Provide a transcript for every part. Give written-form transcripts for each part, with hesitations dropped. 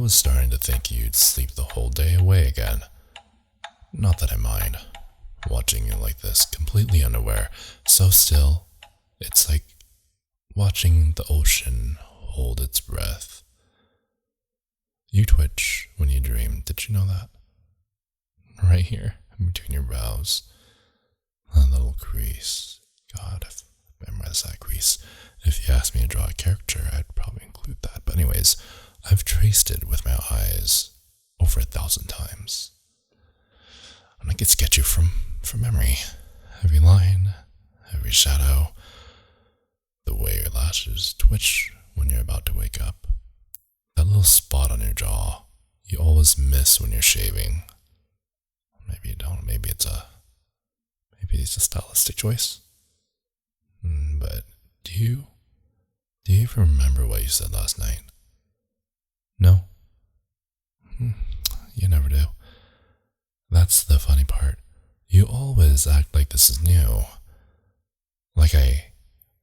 was starting to think you'd sleep the whole day away again. Not that I mind. Watching you like this, completely unaware, so still, it's like watching the ocean hold its breath. You twitch when you dream, did you know that? Right here, between your brows. A little crease. God, if I memorize that crease. If you asked me to draw a character, I'd probably include that. But anyways, I've traced it with my eyes over 1,000 times. And I can sketch you from memory. Every line, every shadow, the way your lashes twitch when you're about to wake up. That little spot on your jaw you always miss when you're shaving. Maybe you don't. Maybe it's a stylistic choice. But do you even remember what you said last night? No? You never do. That's the funny part. You always act like this is new. Like I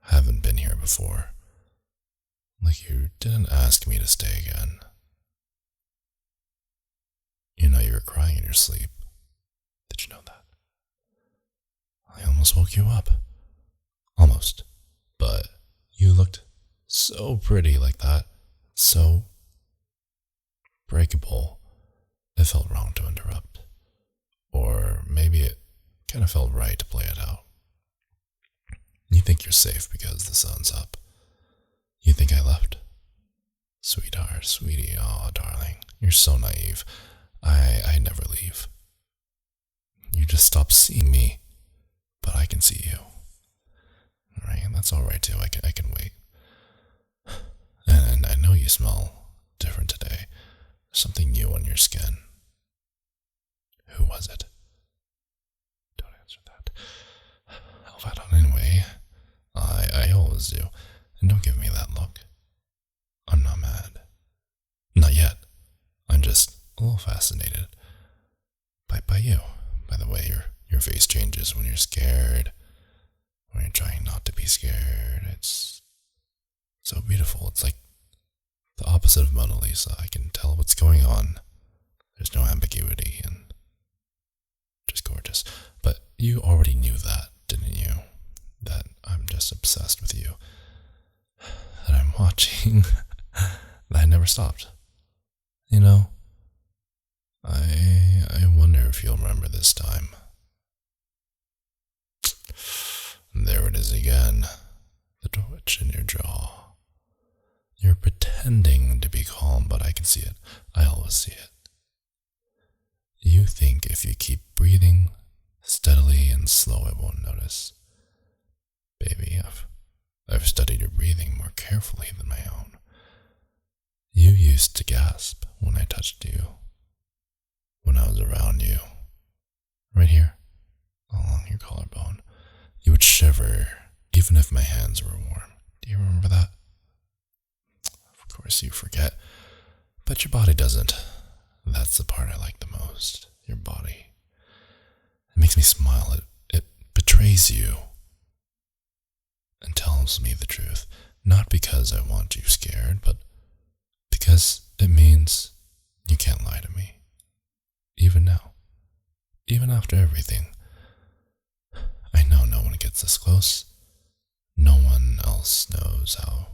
haven't been here before. Like you didn't ask me to stay again. You know you were crying in your sleep. Did you know that? I almost woke you up. Almost. But you looked so pretty like that. So breakable. It felt wrong to interrupt. Or maybe it kind of felt right to play it out. You think you're safe because the sun's up. You think I left? Sweetheart, sweetie, oh darling, you're so naive. I never leave. You just stopped seeing me, but I can see you. Right, and that's alright too, I can wait. And I know you smell different today. Something new on your skin. Who was it? Don't answer that. I'll fight on anyway. I always do. And don't give me that look. I'm not mad. Not yet. I'm just a little fascinated by you. By the way your face changes when you're scared. When you're trying not to be scared. It's so beautiful. It's like the opposite of Mona Lisa. I can tell what's going on. There's no ambiguity and just gorgeous. But you already knew that, didn't you? That I'm just obsessed with you. That I'm watching. That I never stopped. You know, I wonder if you'll remember this time. There it is again. The twitch in your jaw. You're pretending to be calm, but I can see it. I always see it. You think if you keep breathing steadily and slow, I won't notice. Baby, I've studied your breathing more carefully than my own. You used to gasp when I touched you. When I was around you. Right here, along your collarbone. You would shiver even if my hands were warm. Do you remember that? Of course you forget. But your body doesn't. That's the part I like the most. Your body. It makes me smile. It betrays you. And tells me the truth. Not because I want you scared, but because it means you can't lie to me. Even now. Even after everything. I know no one gets this close. No one else knows how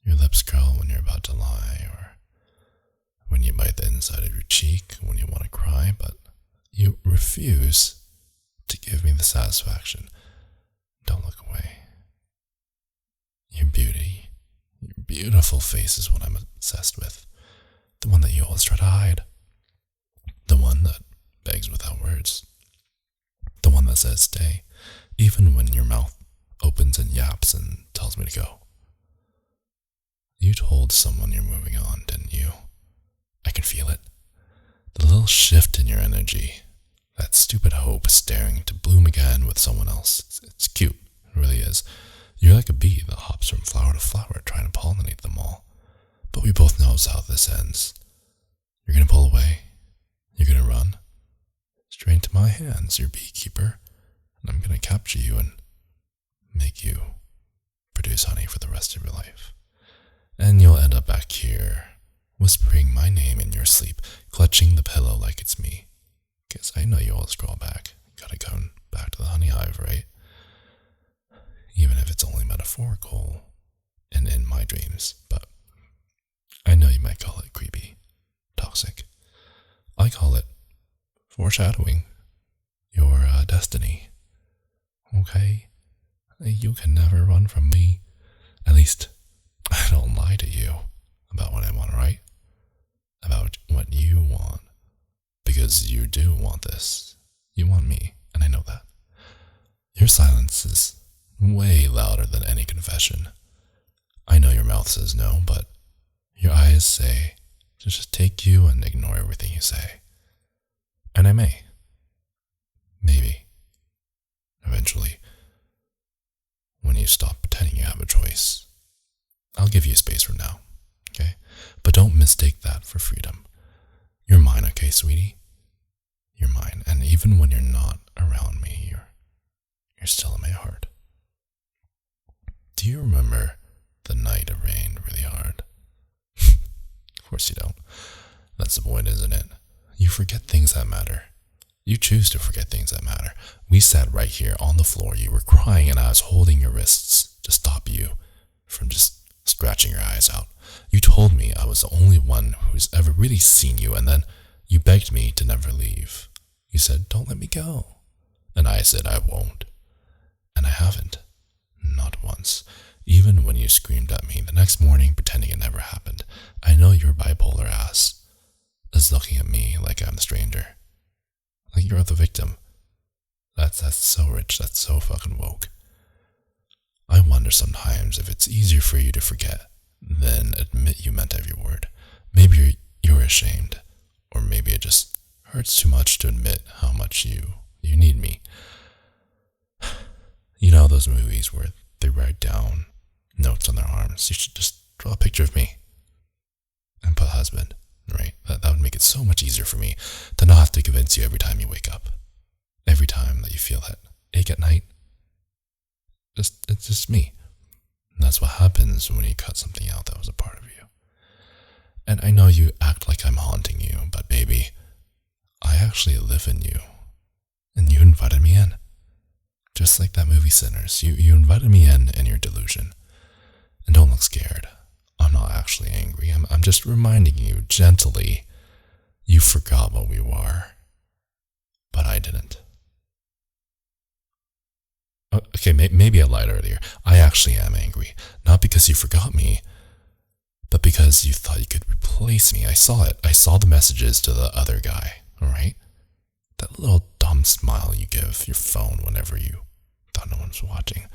your lips curl when you're about to lie, or when you bite the inside of your cheek when you want to cry, but you refuse to give me the satisfaction. Don't look away. Your beauty, your beautiful face is what I'm obsessed with. The one that you always try to hide. The one that begs without words. The one that says stay, even when your mouth opens and yaps and tells me to go. You told someone you're moving on, didn't you? I can feel it. The little shift in your energy. That stupid hope staring to bloom again with someone else. It's cute. It really is. You're like a bee that hops from flower to flower trying to pollinate them all. But we both know how this ends. You're going to pull away. You're going to run. Straight into my hands, your beekeeper. And I'm going to capture you and make you produce honey for the rest of your life. And you'll end up back here whispering my name in your sleep, clutching the pillow like it's me. 'Cause I know you always crawl back. Gotta go back to the honey hive, right? Even if it's only metaphorical and in my dreams, but I know you might call it creepy, toxic. I call it foreshadowing your destiny. Okay? You can never run from me. At least, I don't lie to you about what I want, right? About what you want. Because you do want this. You want me, and I know that. Your silence is way louder than any confession. I know your mouth says no, but your eyes say to just take you and ignore everything you say. And I may. Maybe. Eventually. When you stop pretending you have a choice. I'll give you space from now, okay? But don't mistake that for freedom. You're mine, okay, sweetie? You're mine, and even when you're not around me, you're still in my heart. Do you remember the night it rained really hard? Of course you don't. That's the point, isn't it? You forget things that matter. You choose to forget things that matter. We sat right here on the floor. You were crying and I was holding your wrists to stop you from just scratching your eyes out. You told me I was the only one who's ever really seen you, and then you begged me to never leave. You said, don't let me go. And I said, I won't. And I haven't. Not once. Even when you screamed at me the next morning pretending it never happened. I know your bipolar ass is looking at me like I'm the stranger. Like you're the victim. That's so rich. That's so fucking woke. I wonder sometimes if it's easier for you to forget than admit you meant every word. Maybe you're ashamed. Or maybe it just hurts too much to admit how much you need me. You know those movies where they write down notes on their arms? You should just draw a picture of me and put husband, right? That would make it so much easier for me to not have to convince you every time you wake up. Every time that you feel that ache at night. It's just me. And that's what happens when you cut something out that was a part of you. And I know you act like I'm haunting you, but baby, I actually live in you. And you invited me in. Just like that movie Sinners. You invited me in your delusion. And don't look scared. I'm not actually angry. I'm just reminding you gently you forgot what we were. But I didn't. Okay, maybe I lied earlier. I actually am angry. Not because you forgot me, but because you thought you could replace me. I saw it. I saw the messages to the other guy, alright? That little dumb smile you give your phone whenever you thought no one's watching.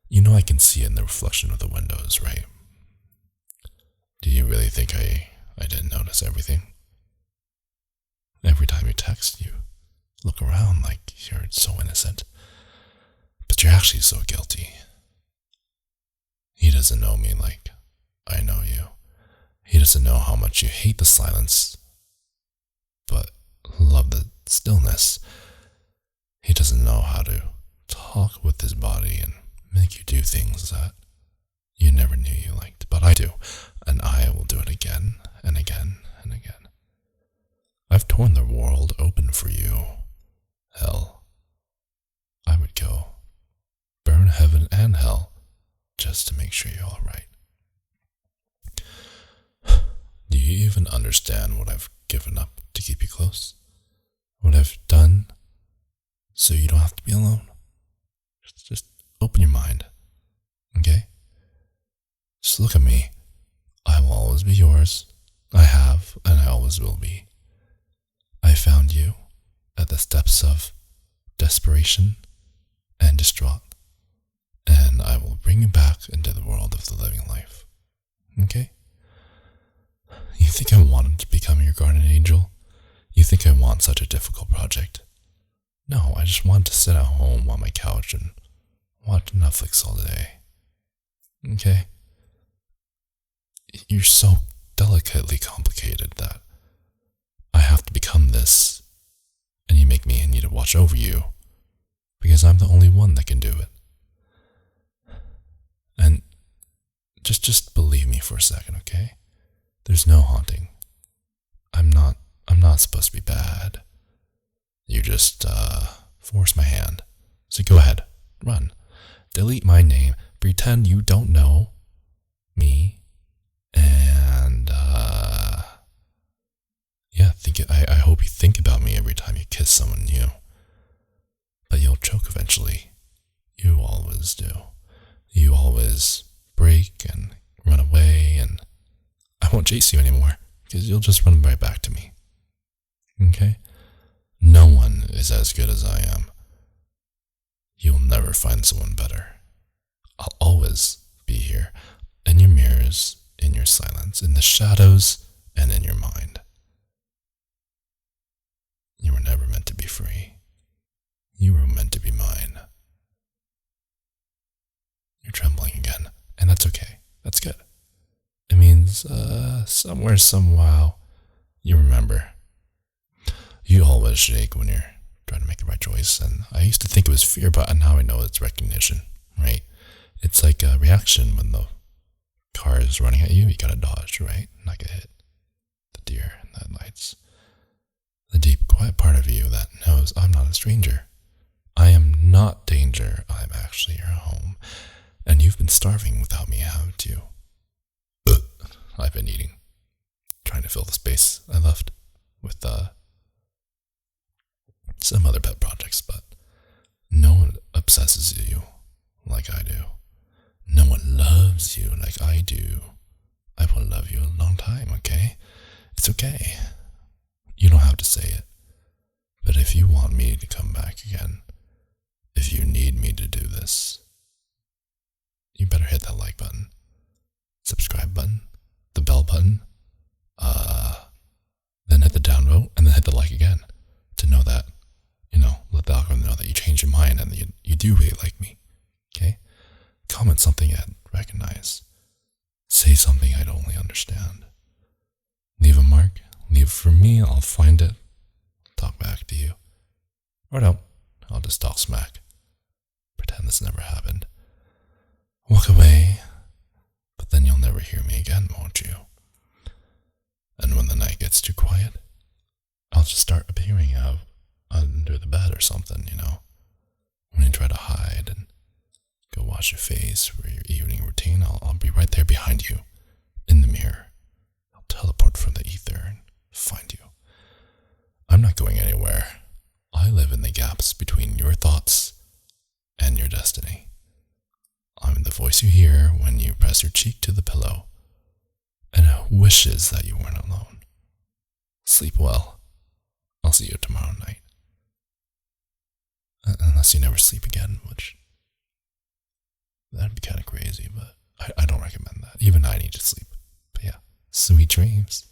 You know I can see it in the reflection of the windows, right? Do you really think I didn't notice everything? Every time you text, you look around like you're so innocent. But you're actually so guilty. He doesn't know me like I know you. He doesn't know how much you hate the silence, but love the stillness. He doesn't know how to talk with his body and make you do things that you never knew you liked. But I do, and I will do it again and again and again. I've torn the world open for you. Hell, I would go burn heaven and hell just to make sure you're all right. Do you even understand what I've given up to keep you close? What I've done so you don't have to be alone? Just open your mind, okay? Just look at me. I will always be yours. I have, and I always will be. I found you at the steps of desperation and distraught, and I will bring you back into the world of the living life, okay? You think I wanted to become your guardian angel? You think I want such a difficult project? No, I just want to sit at home on my couch and watch Netflix all day. Okay? You're so delicately complicated that I have to become this, and you make me need to watch over you, because I'm the only one that can do it. And just believe me for a second, okay? There's no haunting. I'm not supposed to be bad. You just, force my hand. So go ahead, run. Delete my name. Pretend you don't know me. And, yeah, I hope you think about me every time you kiss someone new. But you'll choke eventually. You always do. You always break and run away, and I won't chase you anymore, because you'll just run right back to me. Okay? No one is as good as I am. You'll never find someone better. I'll always be here, in your mirrors, in your silence, in the shadows, and in your mind. You were never meant to be free. You were meant to be mine. You're trembling again, and that's okay. That's good. It means, somewhere, somehow, you remember. You always shake when you're trying to make the right choice, and I used to think it was fear, but now I know it's recognition, right? It's like a reaction when the car is running at you, you gotta dodge, right? Not get hit. The deer in the headlights. The deep, quiet part of you that knows I'm not a stranger. I am not danger, I'm actually your home. And you've been starving without me, haven't you? I've been eating. Trying to fill the space I left with, some other pet projects, but no one obsesses you like I do. No one loves you like I do. I will love you a long time, okay? It's okay. You don't have to say it. But if you want me to come back again, if you need me to do this, you better hit that like button, subscribe button, the bell button, then hit the downvote, and then hit the like again to know that, let the algorithm know that you changed your mind and you do really like me, okay? Comment something I'd recognize. Say something I'd only understand. Leave a mark, leave it for me, I'll find it, talk back to you. Or no, I'll just talk smack. Pretend this never happened. Walk away, but then you'll never hear me again, won't you? And when the night gets too quiet, I'll just start appearing out under the bed or something, When you try to hide and go wash your face for your evening routine, I'll be right there behind you, in the mirror. I'll teleport from the ether and find you. I'm not going anywhere. I live in the gaps between your thoughts and your destiny. I'm the voice you hear when you press your cheek to the pillow and wishes that you weren't alone. Sleep well. I'll see you tomorrow night. Unless you never sleep again, which that'd be kind of crazy, but I don't recommend that. Even I need to sleep. But yeah, sweet dreams.